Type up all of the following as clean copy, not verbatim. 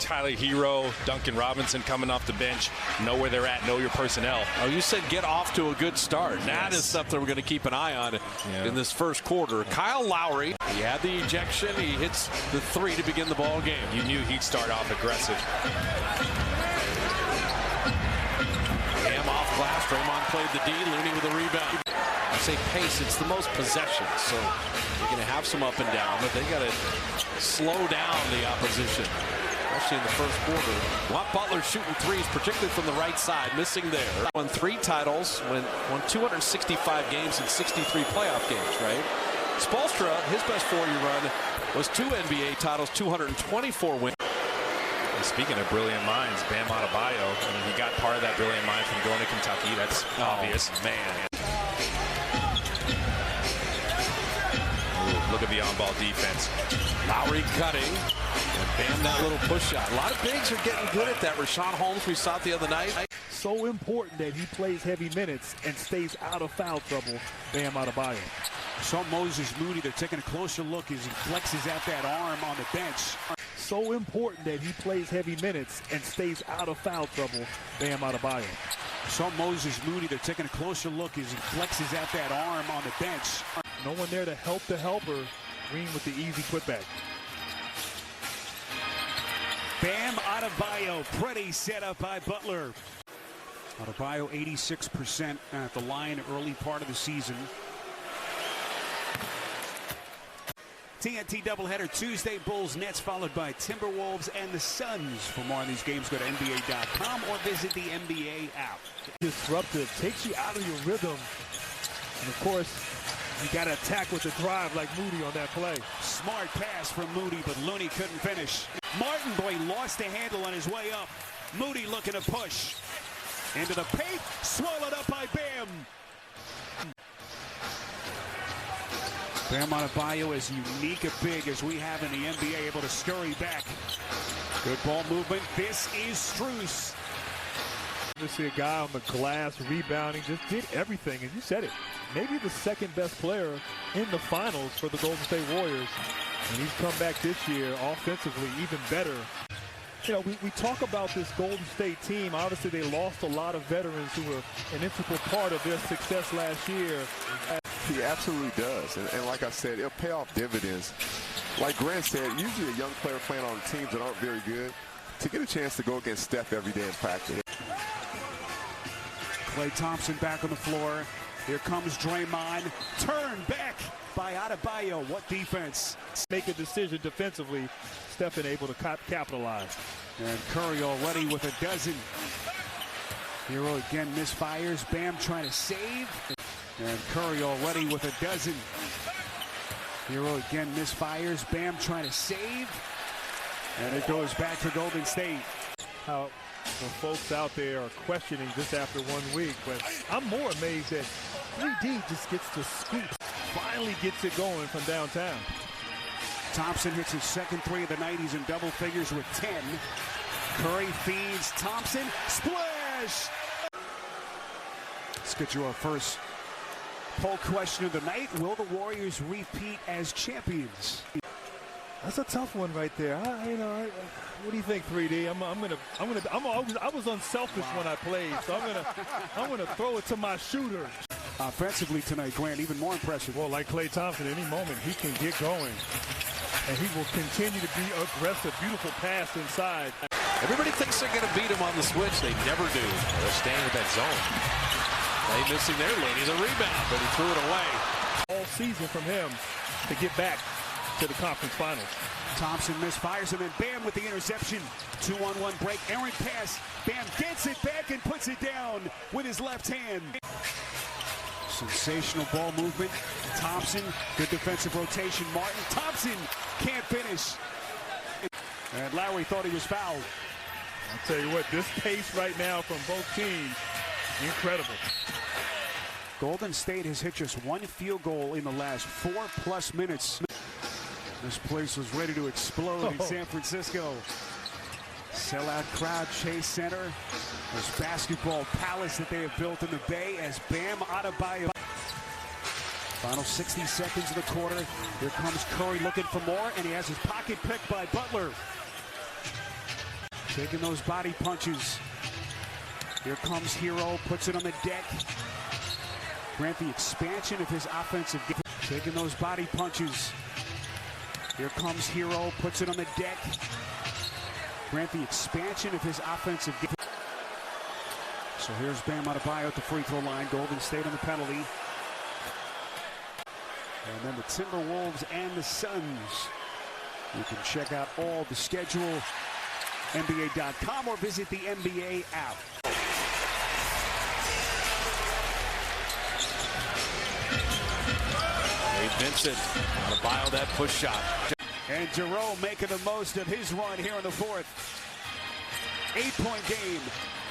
Tyler Hero, Duncan Robinson coming off the bench. Know where they're at, know your personnel. Oh, you said get off to a good start. Yes. That is something we're going to keep an eye on in this first quarter. Kyle Lowry, he had the ejection. He hits the three to begin the ball game. You knew he'd start off aggressive. Bam off glass. Draymond played the D. Looney with a rebound. I say pace, it's the most possessions, so you're going to have some up and down, but they got to slow down the opposition, especially in the first quarter. Want Butler shooting threes, particularly from the right side, missing there. Won 3 titles, won 265 games and 63 playoff games, right? Spoelstra, his best 4-year run was 2 NBA titles, 224 wins. And speaking of brilliant minds, Bam Adebayo, I mean, he got part of that brilliant mind from going to Kentucky. That's obvious. Man. Look at the on-ball defense. Lowry cutting. And Bam, that little push shot. A lot of bigs are getting good at that. Rashawn Holmes, we saw it the other night. So important that he plays heavy minutes and stays out of foul trouble, Bam Adebayo. So Moses Moody, they're taking a closer look as he flexes out that arm on the bench. So important that he plays heavy minutes and stays out of foul trouble, Bam Adebayo. So Moses Moody, they're taking a closer look as he flexes out that arm on the bench. No one there to help the helper. Green with the easy putback. Bam Adebayo, pretty set up by Butler. Adebayo 86% at the line early part of the season. TNT doubleheader Tuesday, Bulls, Nets, followed by Timberwolves and the Suns. For more on these games, go to NBA.com or visit the NBA app. Disruptive, takes you out of your rhythm. And of course, you got to attack with the drive like Moody on that play. Smart pass from Moody, but Looney couldn't finish. Martin, boy, lost the handle on his way up. Moody looking to push. Into the paint, swallowed up by Bam. Bam Adebayo, as unique a big as we have in the NBA, able to scurry back. Good ball movement. This is Strus. You see a guy on the glass rebounding, just did everything, and you said it. Maybe the second best player in the finals for the Golden State Warriors. And he's come back this year offensively even better. You know, we talk about this Golden State team. Obviously, they lost a lot of veterans who were an integral part of their success last year. He absolutely does. And like I said, it'll pay off dividends. Like Grant said, usually a young player playing on teams that aren't very good, to get a chance to go against Steph every day in practice. Klay Thompson back on the floor. Here comes Draymond. Turn back by Adebayo. What defense? Make a decision defensively. Stephen able to capitalize. And Curry already with a dozen. Hero again misfires. Bam trying to save. And Curry already with a dozen. Hero again misfires. Bam trying to save. And it goes back to Golden State. How the folks out there are questioning this after 1 week, but I'm more amazed that 3D just gets to scoop. Finally gets it going from downtown. Thompson hits his second 3 of the night. He's in double figures with 10. Curry feeds Thompson. Splash! Let's get you our first poll question of the night. Will the Warriors repeat as champions? That's a tough one right there. What do you think, 3D? I was unselfish when I played, so I'm gonna throw it to my shooter. Offensively tonight, Grant, even more impressive. Well, like Klay Thompson, any moment he can get going, and he will continue to be aggressive. Beautiful pass inside. Everybody thinks they're going to beat him on the switch. They never do. They're staying with that zone. They missing their lady, the rebound, but he threw it away. All season from him to get back to the conference finals. Thompson misfires and then Bam with the interception. 2-on-1 break. Errant pass. Bam gets it back and puts it down with his left hand. Sensational ball movement. Thompson, good defensive rotation. Martin, Thompson can't finish. And Lowry thought he was fouled. I'll tell you what, this pace right now from both teams, incredible. Golden State has hit just 1 field goal in the last 4+ minutes. This place was ready to explode in San Francisco. Sellout crowd, Chase Center. This basketball palace that they have built in the Bay as Bam Adebayo. Final 60 seconds of the quarter. Here comes Curry looking for more, and he has his pocket picked by Butler. Taking those body punches. Here comes Hero, puts it on the deck. Grant the expansion of his offensive game. Taking those body punches. Here comes Hero, puts it on the deck. Grant the expansion of his offensive game. So here's Bam Adebayo at the free throw line. Golden State on the penalty. And then the Timberwolves and the Suns. You can check out all the schedule, NBA.com, or visit the NBA app. Vincent, Adebayo, that push shot. And Jerome making the most of his run here in the fourth. 8-point game,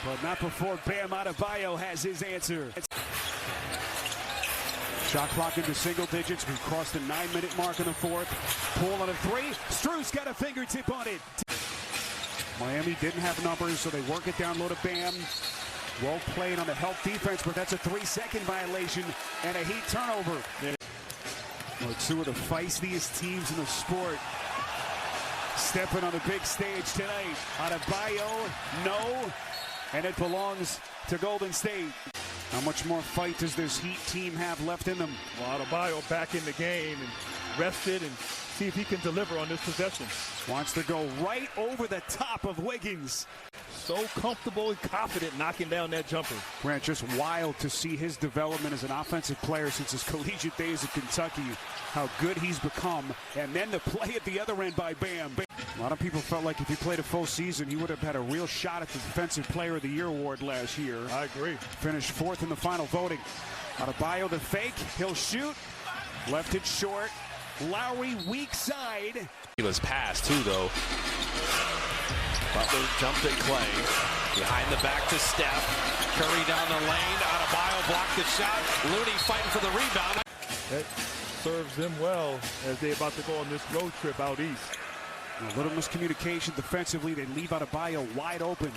but not before Bam Adebayo has his answer. Shot clock into single digits. We crossed the 9-minute mark in the fourth. Poole on a three. Strus got a fingertip on it. Miami didn't have numbers, so they work it down low to Bam. Well played on the help defense, but that's a 3-second violation and a Heat turnover. Well, two of the feistiest teams in the sport stepping on the big stage tonight. Adebayo, no, and it belongs to Golden State. How much more fight does this Heat team have left in them? Well, Adebayo back in the game and rested, and see if he can deliver on this possession. Wants to go right over the top of Wiggins. So comfortable and confident knocking down that jumper. Grant, just wild to see his development as an offensive player since his collegiate days at Kentucky. How good he's become. And then the play at the other end by Bam. A lot of people felt like if he played a full season, he would have had a real shot at the Defensive Player of the Year award last year. I agree. Finished fourth in the final voting. Adebayo the fake. He'll shoot. Left it short. Lowry weak side. He was passed too, though. Butler jumped at Clay. Behind the back to Steph. Curry down the lane. Adebayo blocked the shot. Looney fighting for the rebound. That serves them well as they're about to go on this road trip out east. A little miscommunication defensively. They leave Adebayo wide open.